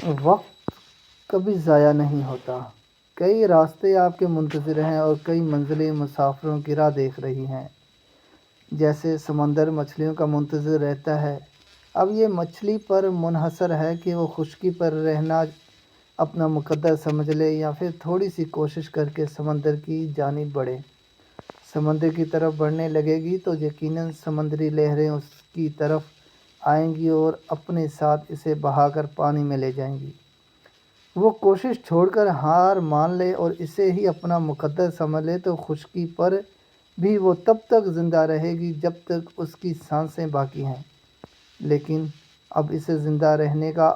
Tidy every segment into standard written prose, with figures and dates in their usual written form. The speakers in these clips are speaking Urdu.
وقت کبھی ضائع نہیں ہوتا۔ کئی راستے آپ کے منتظر ہیں اور کئی منزلیں مسافروں کی راہ دیکھ رہی ہیں۔ جیسے سمندر مچھلیوں کا منتظر رہتا ہے، اب یہ مچھلی پر منحصر ہے کہ وہ خشکی پر رہنا اپنا مقدر سمجھ لے یا پھر تھوڑی سی کوشش کر کے سمندر کی جانب بڑھے۔ سمندر کی طرف بڑھنے لگے گی تو یقیناً سمندری لہریں اس کی طرف آئیں گی اور اپنے ساتھ اسے بہا کر پانی میں لے جائیں گی۔ وہ کوشش چھوڑ کر ہار مان لے اور اسے ہی اپنا مقدر سمجھ لے تو خشکی پر بھی وہ تب تک زندہ رہے گی جب تک اس کی سانسیں باقی ہیں، لیکن اب اسے زندہ رہنے کا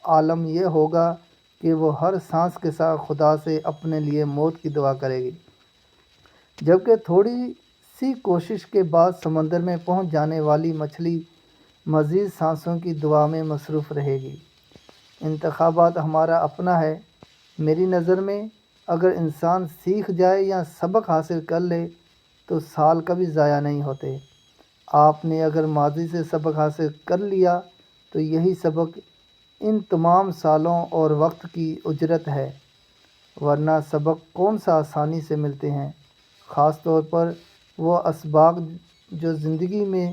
عالم یہ ہوگا کہ وہ ہر سانس کے ساتھ خدا سے اپنے لیے موت کی دعا کرے گی، جبکہ تھوڑی سی کوشش کے بعد سمندر میں پہنچ جانے والی مچھلی مزید سانسوں کی دعا میں مصروف رہے گی۔ انتخابات ہمارا اپنا ہے۔ میری نظر میں اگر انسان سیکھ جائے یا سبق حاصل کر لے تو سال کبھی ضائع نہیں ہوتے۔ آپ نے اگر ماضی سے سبق حاصل کر لیا تو یہی سبق ان تمام سالوں اور وقت کی اجرت ہے، ورنہ سبق کون سا آسانی سے ملتے ہیں، خاص طور پر وہ اسباق جو زندگی میں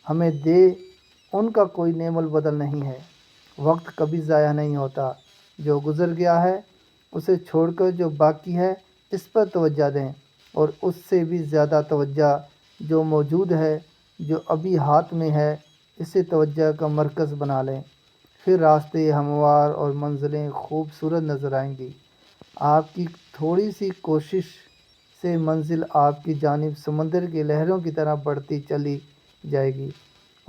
ہمیں دے ان کا کوئی نعم البدل نہیں ہے۔ وقت کبھی ضائع نہیں ہوتا۔ جو گزر گیا ہے اسے چھوڑ کر جو باقی ہے اس پر توجہ دیں، اور اس سے بھی زیادہ توجہ جو موجود ہے، جو ابھی ہاتھ میں ہے، اسے توجہ کا مرکز بنا لیں۔ پھر راستے ہموار اور منزلیں خوبصورت نظر آئیں گی۔ آپ کی تھوڑی سی کوشش سے منزل آپ کی جانب سمندر کی لہروں کی طرح بڑھتی چلی جائے گی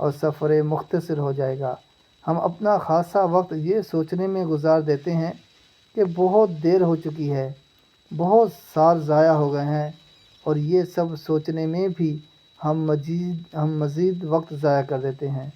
اور سفر مختصر ہو جائے گا۔ ہم اپنا خاصا وقت یہ سوچنے میں گزار دیتے ہیں کہ بہت دیر ہو چکی ہے، بہت سال ضائع ہو گئے ہیں، اور یہ سب سوچنے میں بھی ہم مزید وقت ضائع کر دیتے ہیں۔